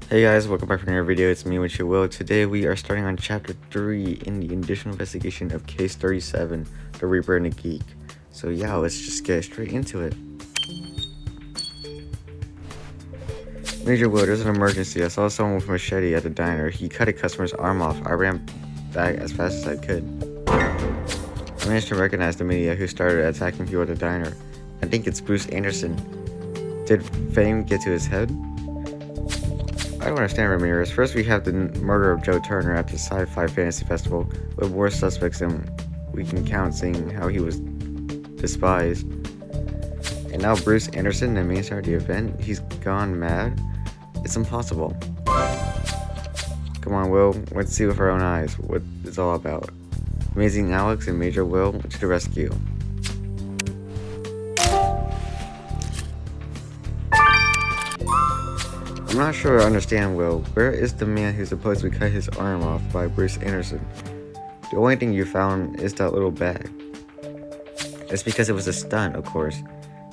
Hey guys, welcome back for another video. It's me, which you will. Today we are starting on chapter 3 in the additional investigation of case 37, the Reaper and the Geek. So yeah, let's just get straight into it. Major Will, there's an emergency. I saw someone with a machete at the diner. He cut a customer's arm off. I ran back as fast as I could. I managed to recognize the maniac who started attacking people at the diner. I think it's Bruce Anderson. Did fame get to his head? I don't understand, Ramirez. First, we have the murder of Joe Turner at the Sci-Fi Fantasy Festival, with more suspects than we can count, seeing how he was despised. And now Bruce Anderson, the main star of the event, he's gone mad? It's impossible. Come on, Will, let's see with our own eyes what it's all about. Amazing Alex and Major Will to the rescue. I'm not sure I understand, Will. Where is the man who supposedly cut his arm off by Bruce Anderson? The only thing you found is that little bag. It's because it was a stunt, of course.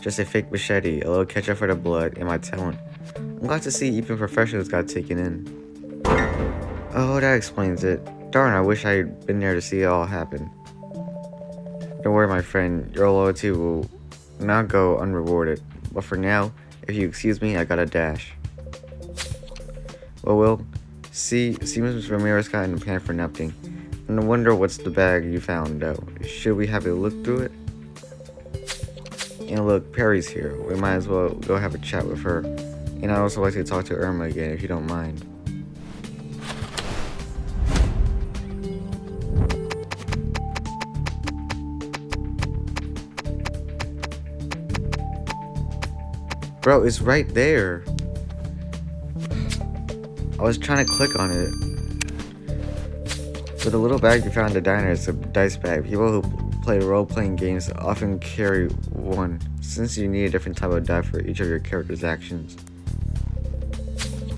Just a fake machete, a little ketchup for the blood, and my talent. I'm glad to see even professionals got taken in. Oh, that explains it. Darn, I wish I had been there to see it all happen. Don't worry, my friend. Your loyalty will not go unrewarded. But for now, if you excuse me, I gotta dash. Well, Will, see Mrs. Ramirez got in the pan for nothing. And I wonder what's the bag you found, though. Should we have a look through it? And look, Perry's here. We might as well go have a chat with her. And I'd also like to talk to Irma again, if you don't mind. Bro, it's right there. I was trying to click on it. So the little bag you found in the diner is a dice bag. People who play role-playing games often carry one, since you need a different type of die for each of your character's actions.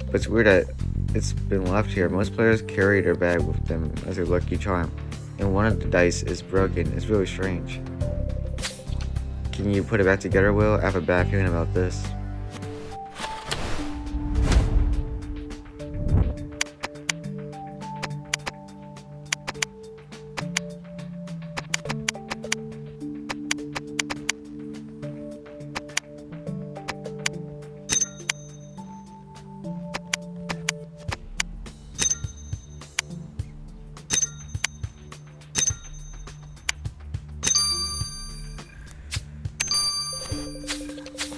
But it's weird that it's been left here. Most players carry their bag with them as a lucky charm, and one of the dice is broken. It's really strange. Can you put it back together, Will? I have a bad feeling about this.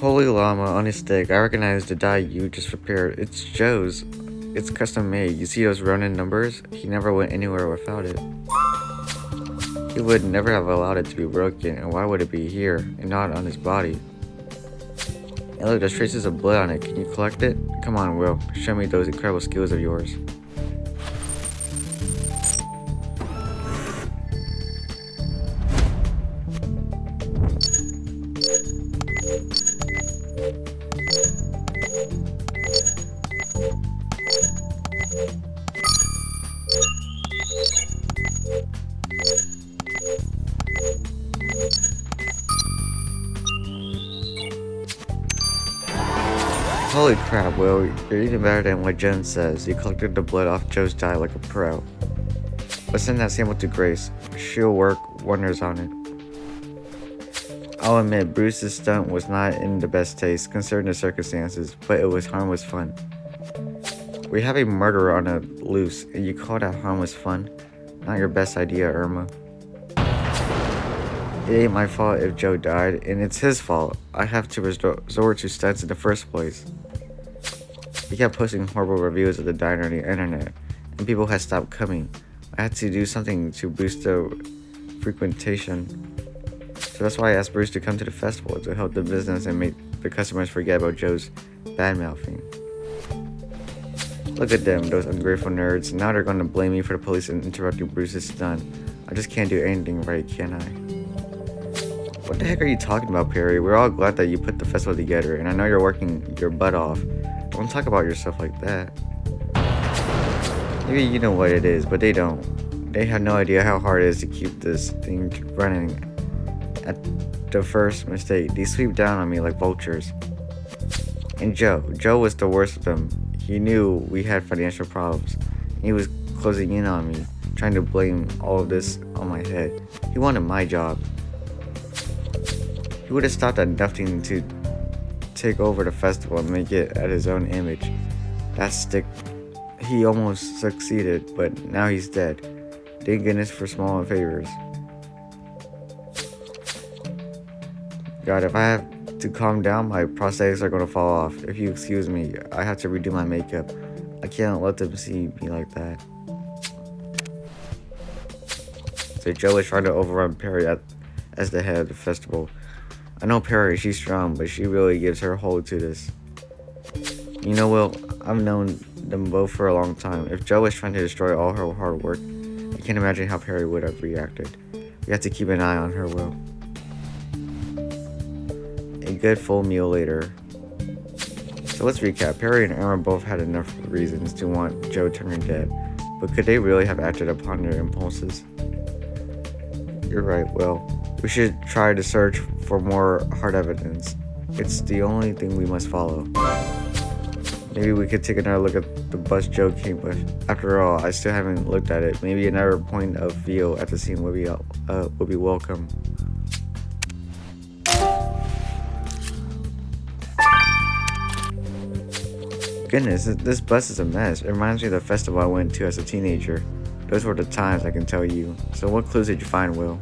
Holy llama on a stick. I recognize the die you just prepared. It's Joe's. It's custom made. You see those Ronin numbers? He never went anywhere without it. He would never have allowed it to be broken, and why would it be here and not on his body? And look, there's traces of blood on it. Can you collect it? Come on, Will. Show me those incredible skills of yours. Holy crap, Will, you're even better than what Jen says. You collected the blood off Joe's die like a pro. Let's send that sample to Grace. She'll work wonders on it. I'll admit, Bruce's stunt was not in the best taste, considering the circumstances, but it was harmless fun. We have a murderer on a loose, and you call that harmless fun? Not your best idea, Irma. It ain't my fault if Joe died, and it's his fault. I have to resort to stunts in the first place. He kept posting horrible reviews of the diner on the internet, and people had stopped coming. I had to do something to boost the frequentation. So that's why I asked Bruce to come to the festival to help the business and make the customers forget about Joe's bad-mouthing. Look at them, those ungrateful nerds. Now they're going to blame me for the police and interrupting Bruce's stunt. I just can't do anything right, can I? What the heck are you talking about, Perry? We're all glad that you put the festival together, and I know you're working your butt off. Don't talk about yourself like that. Maybe you know what it is, but they don't. They have no idea how hard it is to keep this thing running. At the first mistake, they sweep down on me like vultures. And Joe was the worst of them. He knew we had financial problems. He was closing in on me, trying to blame all of this on my head. He wanted my job. He would have stopped at nothing to take over the festival and make it at his own image. He almost succeeded, but now he's dead. Thank goodness for small favors. God, if I have to calm down, my prosthetics are going to fall off. If you excuse me, I have to redo my makeup. I can't let them see me like that. So Joe is trying to overrun Perry as the head of the festival. I know Perry, she's strong, but she really gives her whole to this. You know, Will, I've known them both for a long time. If Joe was trying to destroy all her hard work, I can't imagine how Perry would have reacted. We have to keep an eye on her, Will. A good full meal later. So let's recap. Perry and Emma both had enough reasons to want Joe turning dead, but could they really have acted upon their impulses? You're right, Will. We should try to search for more hard evidence. It's the only thing we must follow. Maybe we could take another look at the bus Joe came with. After all, I still haven't looked at it. Maybe another point of view at the scene would be welcome. Goodness, this bus is a mess. It reminds me of the festival I went to as a teenager. Those were the times, I can tell you. So what clues did you find, Will?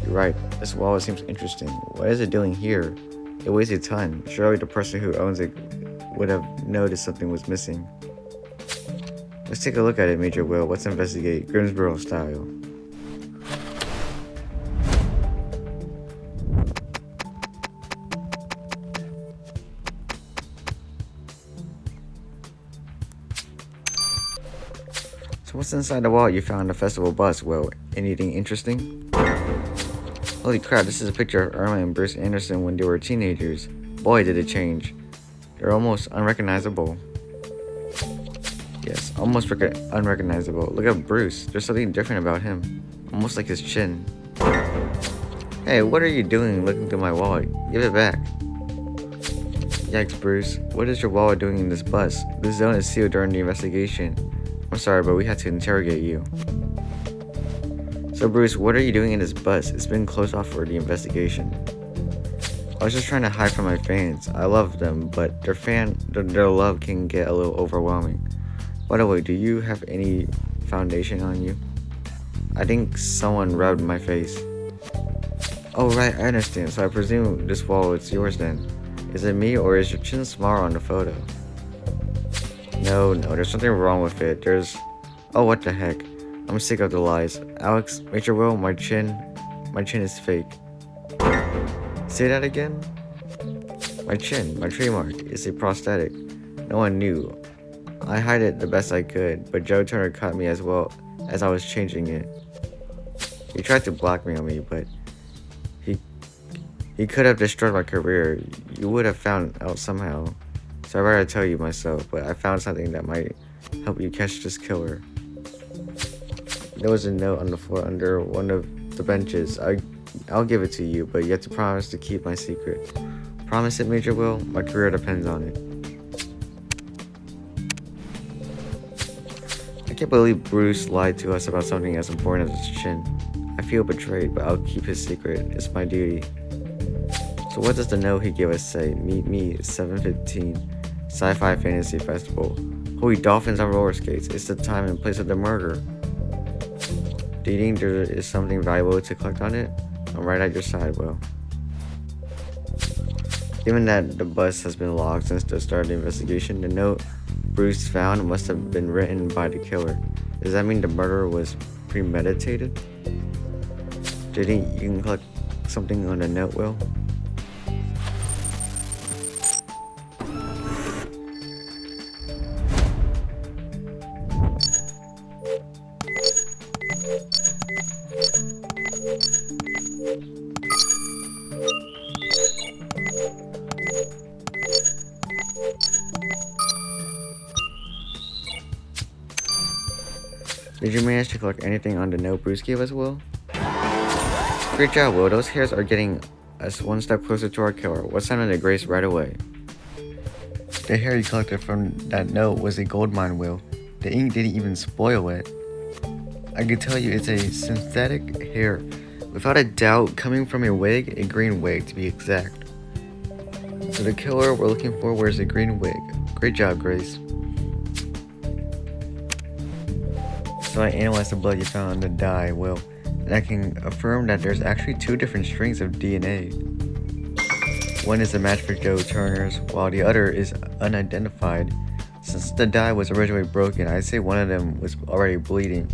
You're right. This wallet seems interesting. What is it doing here? It weighs a ton. Surely the person who owns it would have noticed something was missing. Let's take a look at it, Major Will. Let's investigate Grimsboro style. So what's inside the wallet you found in the festival bus, Will? Anything interesting? Holy crap, this is a picture of Irma and Bruce Anderson when they were teenagers. Boy, did it change. They're almost unrecognizable. Yes, almost unrecognizable. Look at Bruce. There's something different about him. Almost like his chin. Hey, what are you doing looking through my wallet? Give it back. Yikes, Bruce. What is your wallet doing in this bus? This zone is sealed during the investigation. I'm sorry, but we had to interrogate you. So Bruce, what are you doing in this bus? It's been closed off for the investigation. I was just trying to hide from my fans. I love them, but their love can get a little overwhelming. By the way, do you have any foundation on you? I think someone rubbed my face. Oh right, I understand. So I presume this wallet's yours then. Is it me or is your chin smaller on the photo? No, there's something wrong with it. Oh, what the heck. I'm sick of the lies. Alex, Major Will, my chin is fake. Say that again? My chin, my trademark, is a prosthetic. No one knew. I hid it the best I could, but Joe Turner caught me as well as I was changing it. He tried to blackmail me, but he could have destroyed my career. You would have found out somehow. So I'd rather tell you myself, but I found something that might help you catch this killer. There was a note on the floor under one of the benches. I'll give it to you, but you have to promise to keep my secret. Promise it, Major Will? My career depends on it. I can't believe Bruce lied to us about something as important as his chin. I feel betrayed, but I'll keep his secret. It's my duty. So what does the note he gave us say? Meet me, 7:15, Sci-Fi Fantasy Festival. Holy dolphins on roller skates. It's the time and place of the murder. Do you think there is something valuable to collect on it? I'm right at your side, Will. Given that the bus has been logged since the start of the investigation, the note Bruce found must have been written by the killer. Does that mean the murder was premeditated? Do you think you can collect something on the note, Will? Did you manage to collect anything on the note Bruce gave us, Will? Great job, Will. Those hairs are getting us one step closer to our killer. Let's send in the Grace right away. The hair you collected from that note was a gold mine, Will. The ink didn't even spoil it. I can tell you it's a synthetic hair. Without a doubt, coming from a wig, a green wig to be exact. So the killer we're looking for wears a green wig. Great job, Grace. So I analyzed the blood you found on the dye, Will, and I can affirm that there's actually 2 different strings of DNA. One is a match for Joe Turner's, while the other is unidentified. Since the dye was originally broken, I'd say one of them was already bleeding,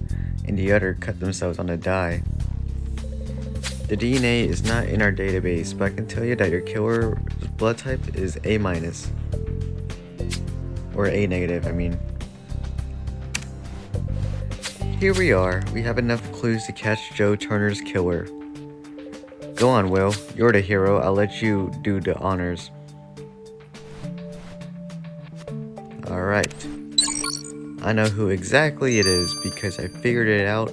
and the other cut themselves on the dye. The DNA is not in our database, but I can tell you that your killer's blood type is A-. Or A negative, I mean. Here we are. We have enough clues to catch Joe Turner's killer. Go on, Will. You're the hero. I'll let you do the honors. Alright. I know who exactly it is because I figured it out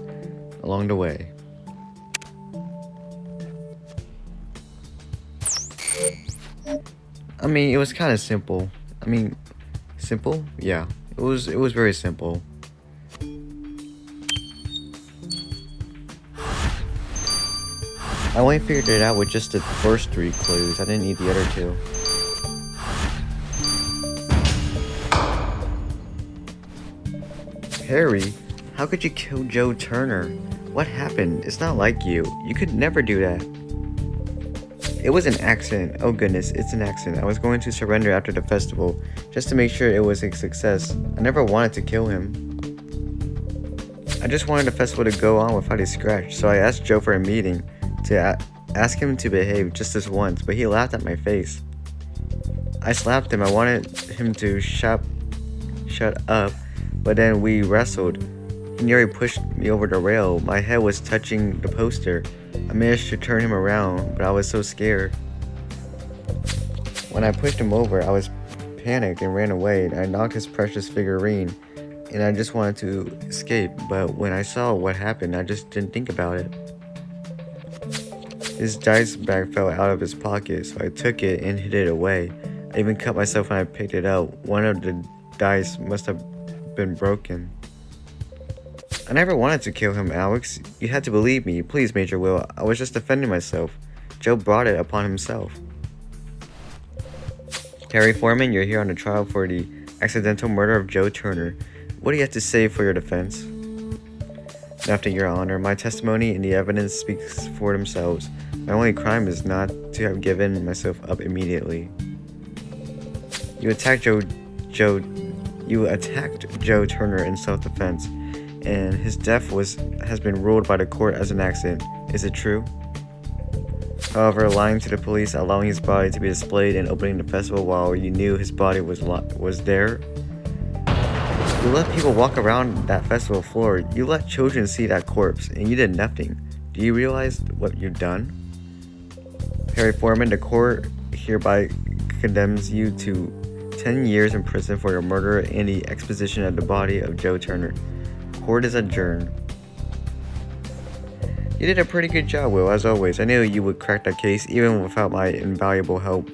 along the way. I mean, it was kind of simple. Simple? Yeah. It was very simple. I only figured it out with just the first 3 clues. I didn't need the other 2. Harry, how could you kill Joe Turner? What happened? It's not like you. You could never do that. It was an accident. Oh goodness, it's an accident. I was going to surrender after the festival, just to make sure it was a success. I never wanted to kill him. I just wanted the festival to go on without a scratch, so I asked Joe for a meeting to ask him to behave just this once, but he laughed at my face. I slapped him. I wanted him to shut up, but then we wrestled. He nearly pushed me over the rail. My head was touching the poster. I managed to turn him around, but I was so scared. When I pushed him over, I was panicked and ran away. I knocked his precious figurine, and I just wanted to escape, but when I saw what happened, I just didn't think about it. His dice bag fell out of his pocket, so I took it and hid it away. I even cut myself when I picked it up. One of the dice must have been broken. I never wanted to kill him, Alex. You had to believe me. Please, Major Will. I was just defending myself. Joe brought it upon himself. Harry Foreman, you're here on the trial for the accidental murder of Joe Turner. What do you have to say for your defense? Nothing, Your Honor. My testimony and the evidence speaks for themselves. My only crime is not to have given myself up immediately. You attacked Joe Turner in self-defense, and his death has been ruled by the court as an accident. Is it true? However, lying to the police, allowing his body to be displayed, and opening the festival while you knew his body was there. You let people walk around that festival floor. You let children see that corpse, and you did nothing. Do you realize what you've done? Harry Foreman, the court hereby condemns you to 10 years in prison for your murder and the exposition of the body of Joe Turner. Court is adjourned. You did a pretty good job, Will, as always. I knew you would crack that case even without my invaluable help.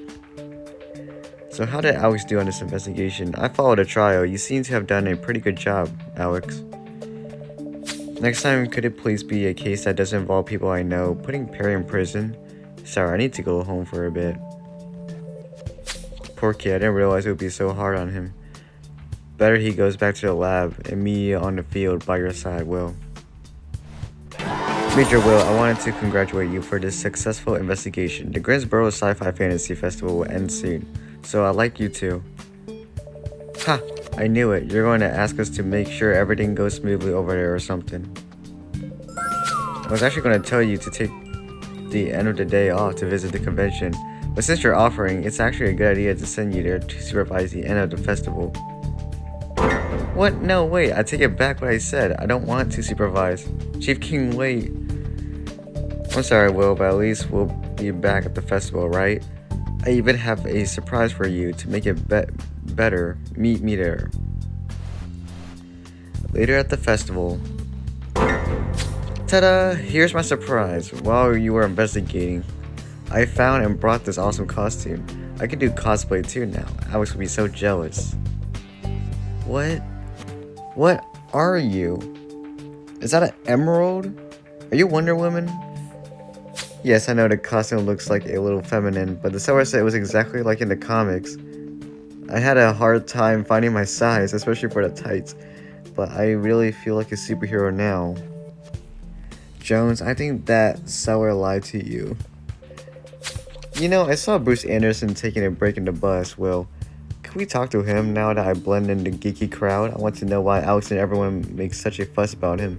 So how did Alex do on this investigation? I followed the trial. You seem to have done a pretty good job, Alex. Next time, could it please be a case that doesn't involve people I know? Putting Perry in prison? Sorry, I need to go home for a bit. Poor kid, I didn't realize it would be so hard on him. Better he goes back to the lab and me on the field by your side, Will. Major Will, I wanted to congratulate you for this successful investigation. The Greensboro Sci-Fi Fantasy Festival will end soon, so I'd like you to. Ha! I knew it. You're going to ask us to make sure everything goes smoothly over there or something. I was actually going to tell you to take the end of the day off to visit the convention, but since you're offering, it's actually a good idea to send you there to supervise the end of the festival. What? No, wait, I take it back what I said. I don't want to supervise. Chief King, wait. I'm sorry, Will, but at least we'll be back at the festival, right? I even have a surprise for you to make it better. Meet me there. Later at the festival. Ta-da! Here's my surprise. While you were investigating, I found and brought this awesome costume. I can do cosplay too now. Alex would be so jealous. What? What are you? Is that an emerald? Are you Wonder Woman? Yes, I know the costume looks like a little feminine, but the seller said it was exactly like in the comics. I had a hard time finding my size, especially for the tights, but I really feel like a superhero now. Jones, I think that seller lied to you. You know, I saw Bruce Anderson taking a break in the bus. Well, can we talk to him now that I blend in the geeky crowd? I want to know why Alex and everyone makes such a fuss about him.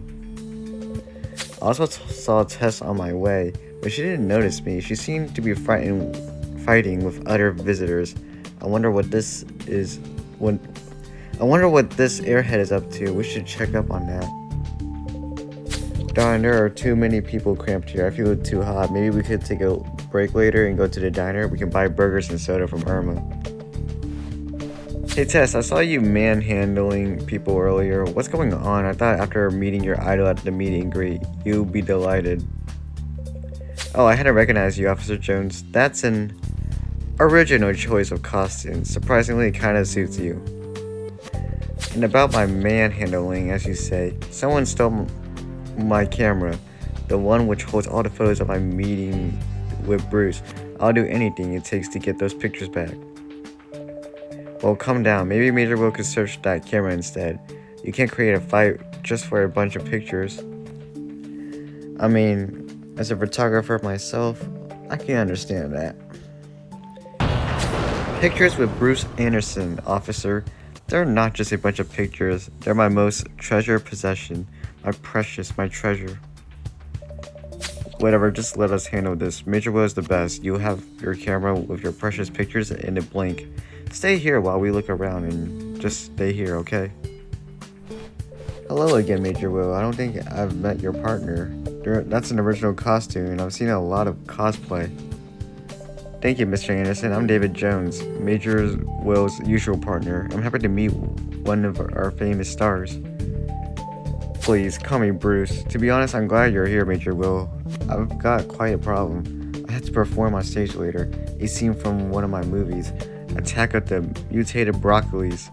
I also saw Tess on my way, but she didn't notice me. She seemed to be fighting with other visitors. I wonder what this airhead is up to. We should check up on that. Darn, there are too many people cramped here. I feel too hot. Maybe we could take a break later and go to the diner. We can buy burgers and soda from Irma. Hey Tess, I saw you manhandling people earlier. What's going on? I thought after meeting your idol at the meet and greet, you'd be delighted. Oh, I had to recognize you, Officer Jones. That's an original choice of costume. Surprisingly, it kind of suits you. And about my manhandling, as you say, someone stole my camera, the one which holds all the photos of my meeting with Bruce. I'll do anything it takes to get those pictures back. Well, calm down. Maybe Major Will could search that camera instead. You can't create a fight just for a bunch of pictures. I mean, as a photographer myself, I can understand that. Pictures with Bruce Anderson, officer. They're not just a bunch of pictures. They're my most treasured possession. My precious, my treasure. Whatever, just let us handle this. Major Will is the best. You'll have your camera with your precious pictures in a blink. Stay here while we look around and just stay here, okay? Hello again, Major Will. I don't think I've met your partner. That's an original costume, and I've seen a lot of cosplay. Thank you, Mr. Anderson. I'm David Jones, Major Will's usual partner. I'm happy to meet one of our famous stars. Please, call me Bruce. To be honest, I'm glad you're here, Major Will. I've got quite a problem. I have to perform on stage later. A scene from one of my movies, Attack of the Mutated Broccolis.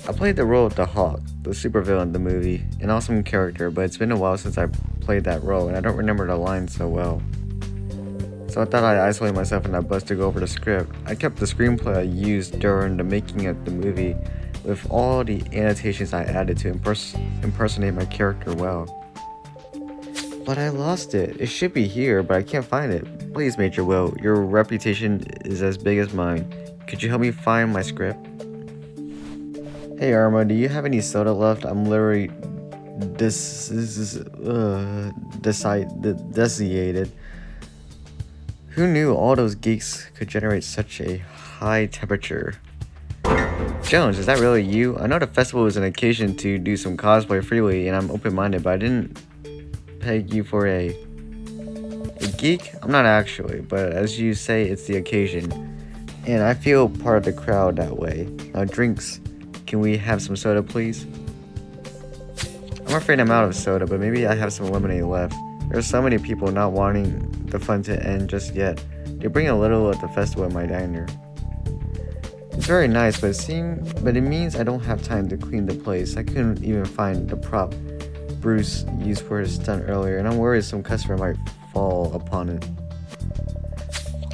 I played the role of the Hawk, the supervillain in the movie, an awesome character, but it's been a while since I played that role, and I don't remember the lines so well. So I thought I'd isolate myself in that bus to go over the script. I kept the screenplay I used during the making of the movie with all the annotations I added to impersonate my character well. But I lost it. It should be here, but I can't find it. Please, Major Will, your reputation is as big as mine. Could you help me find my script? Hey Irma, do you have any soda left? I'm literally desiccated. Who knew all those geeks could generate such a high temperature? Jones, is that really you? I know the festival was an occasion to do some cosplay freely, and I'm open-minded, but I didn't peg you for a geek? I'm not actually, but as you say, it's the occasion, and I feel part of the crowd that way. Now, drinks. Can we have some soda, please? I'm afraid I'm out of soda, but maybe I have some lemonade left. There's so many people not wanting the fun to end just yet. They bring a little at the festival at my diner. It's very nice, but it means I don't have time to clean the place. I couldn't even find the prop Bruce used for his stunt earlier, and I'm worried some customer might fall upon it.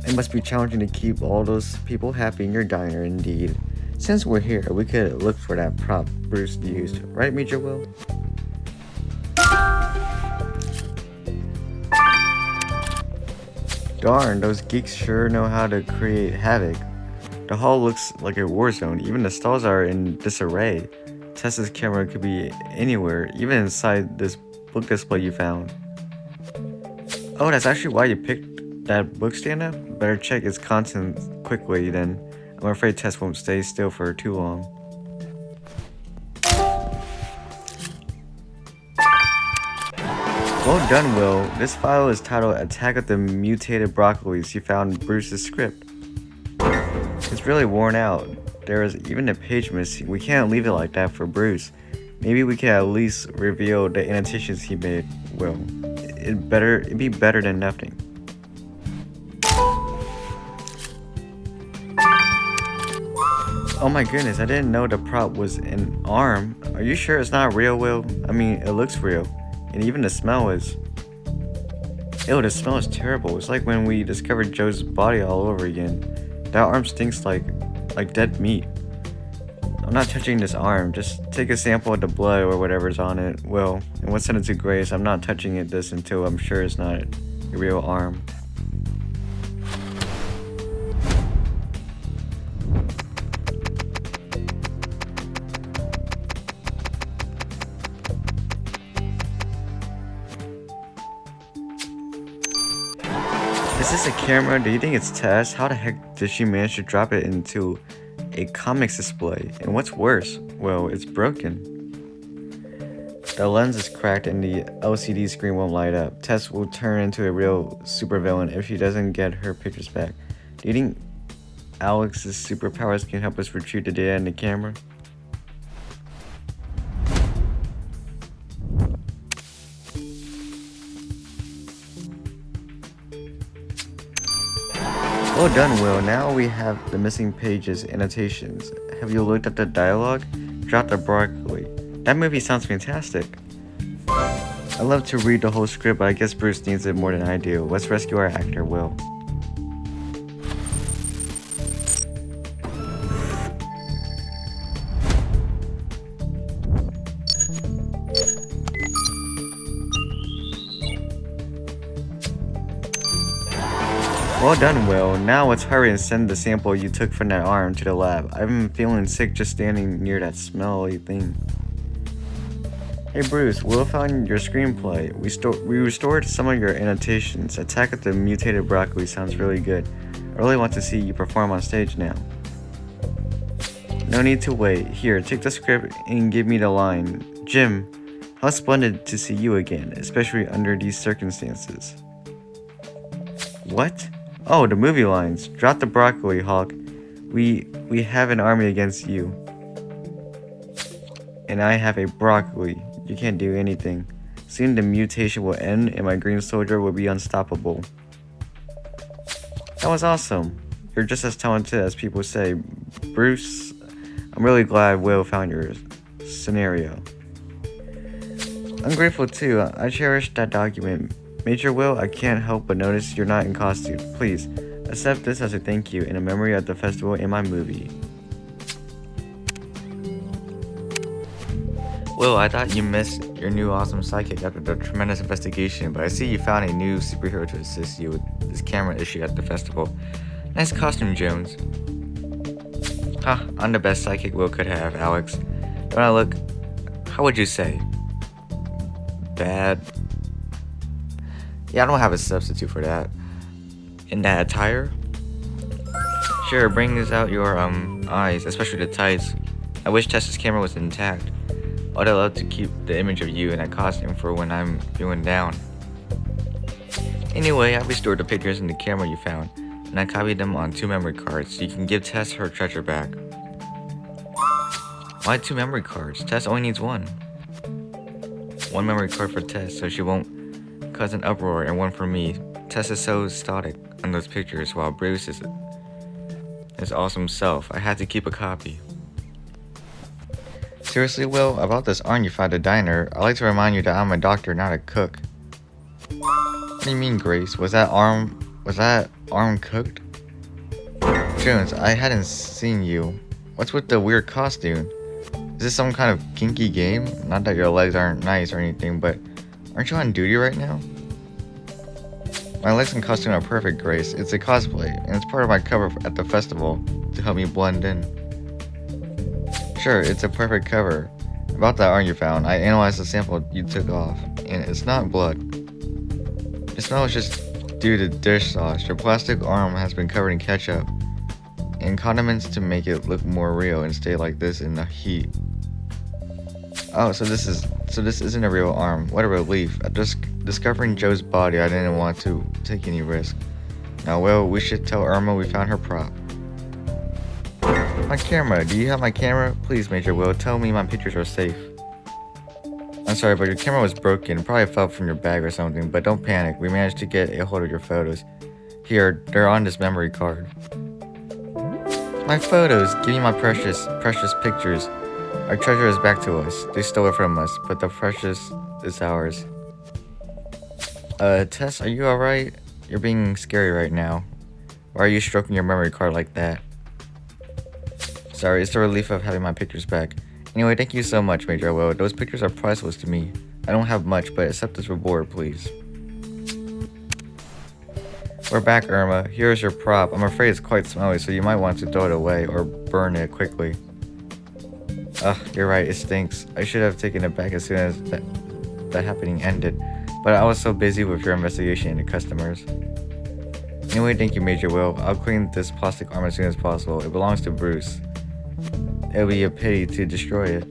It must be challenging to keep all those people happy in your diner, indeed. Since we're here, we could look for that prop Bruce used, right, Major Will? Darn, those geeks sure know how to create havoc. The hall looks like a war zone. Even the stalls are in disarray. Tessa's camera could be anywhere, even inside this book display you found. Oh, that's actually why you picked that book stand up? Better check its contents quickly then. I'm afraid Tess won't stay still for too long. Well done, Will. This file is titled Attack of the Mutated Broccolis. You found Bruce's script. It's really worn out. There is even a page missing. We can't leave it like that for Bruce. Maybe we can at least reveal the annotations he made. Will. It'd be better than nothing. Oh my goodness, I didn't know the prop was an arm. Are you sure it's not real, Will? I mean, it looks real. And even the smell is. Ew, the smell is terrible. It's like when we discovered Joe's body all over again. That arm stinks like dead meat. I'm not touching this arm. Just take a sample of the blood or whatever's on it. Well, and we'll send it to Grace. I'm not touching this until I'm sure it's not a real arm. Is this a camera? Do you think it's Tess? How the heck did she manage to drop it into a comics display? And what's worse, well, it's broken. The lens is cracked and the LCD screen won't light up. Tess will turn into a real supervillain if she doesn't get her pictures back. Do you think Alex's superpowers can help us retrieve the data in the camera? Well done, Will. Now we have the missing pages, annotations. Have you looked at the dialogue? Drop the broccoli. That movie sounds fantastic. I love to read the whole script, but I guess Bruce needs it more than I do. Let's rescue our actor, Will. Well done, Will. Now let's hurry and send the sample you took from that arm to the lab. I've been feeling sick just standing near that smelly thing. Hey Bruce, Will found your screenplay. We restored some of your annotations. Attack of the Mutated Broccoli sounds really good. I really want to see you perform on stage now. No need to wait. Here, take the script and give me the line. Jim, how splendid to see you again, especially under these circumstances. What? Oh, the movie lines. Drop the broccoli, Hawk. We have an army against you. And I have a broccoli. You can't do anything. Soon the mutation will end and my green soldier will be unstoppable. That was awesome. You're just as talented as people say. Bruce, I'm really glad Will found your scenario. I'm grateful too. I cherish that document. Major Will, I can't help but notice you're not in costume. Please, accept this as a thank you in a memory of the festival in my movie. Will, I thought you missed your new awesome sidekick after the tremendous investigation, but I see you found a new superhero to assist you with this camera issue at the festival. Nice costume, Jones. Ha, I'm the best sidekick Will could have, Alex. Don't I look, how would you say, bad? Yeah, I don't have a substitute for that. In that attire? Sure, brings out your eyes, especially the tights. I wish Tessa's camera was intact. I'd love to keep the image of you in that costume for when I'm feeling down. Anyway, I restored the pictures in the camera you found, and I copied them on 2 memory cards so you can give Tess her treasure back. Why 2 memory cards? Tess only needs 1. 1 memory card for Tess so she won't cause an uproar, and 1 for me. Tess is so static on those pictures while Bruce is his awesome self. I had to keep a copy. Seriously, Will, about this arm you found at the diner, I'd like to remind you that I'm a doctor, not a cook. What do you mean, Grace? Was that arm cooked? Jones, I hadn't seen you. What's with the weird costume? Is this some kind of kinky game? Not that your legs aren't nice or anything, but aren't you on duty right now? My legs and costume are perfect, Grace. It's a cosplay, and it's part of my cover at the festival to help me blend in. Sure, it's a perfect cover. About that arm you found, I analyzed the sample you took off, and it's not blood. The smell is just due to dish sauce. Your plastic arm has been covered in ketchup and condiments to make it look more real and stay like this in the heat. Oh, so this isn't a real arm. What a relief. After discovering Joe's body, I didn't want to take any risk. Now, well, we should tell Irma we found her prop. My camera. Do you have my camera? Please, Major Will, tell me my pictures are safe. I'm sorry, but your camera was broken. It probably fell from your bag or something, but don't panic. We managed to get a hold of your photos. Here, they're on this memory card. My photos! Give me my precious, precious pictures. Our treasure is back to us. They stole it from us, but the precious is ours. Tess, are you alright? You're being scary right now. Why are you stroking your memory card like that? Sorry, it's the relief of having my pictures back. Anyway, thank you so much, Major Will. Those pictures are priceless to me. I don't have much, but accept this reward, please. We're back, Irma. Here is your prop. I'm afraid it's quite smelly, so you might want to throw it away or burn it quickly. Ugh, you're right, it stinks. I should have taken it back as soon as that happening ended, but I was so busy with your investigation into customers. Anyway, thank you, Major Will. I'll clean this plastic arm as soon as possible. It belongs to Bruce. It would be a pity to destroy it.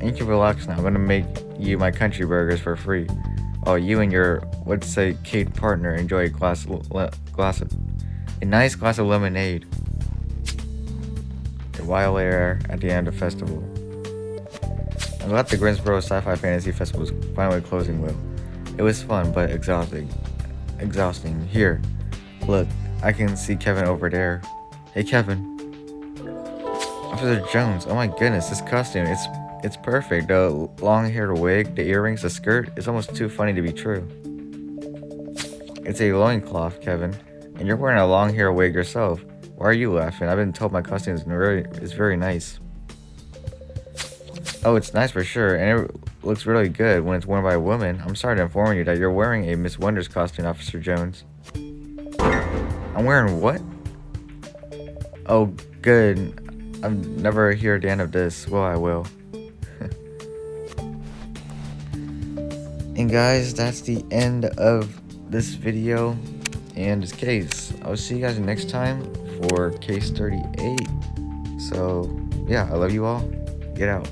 And you can relax now. I'm gonna make you my country burgers for free. Oh, you and your, let's say, Kate partner enjoy a nice glass of lemonade. A while later, at the end of the festival. I'm glad the Greensboro Sci-Fi Fantasy Festival is finally closing, Will. It was fun, but exhausting. Here, look, I can see Kevin over there. Hey, Kevin. Officer Jones, oh my goodness, this costume, it's perfect. The long-haired wig, the earrings, the skirt, it's almost too funny to be true. It's a loincloth, Kevin, and you're wearing a long-haired wig yourself. Why are you laughing? I've been told my costume is very nice. Oh, it's nice for sure, and it looks really good when it's worn by a woman. I'm sorry to inform you that you're wearing a Miss Wonders costume, Officer Jones. I'm wearing what? Oh, good. I'll never hear the end of this. Well, I will. And guys, that's the end of this video and this case. I'll see you guys next time for case 38. So, yeah, I love you all. Get out.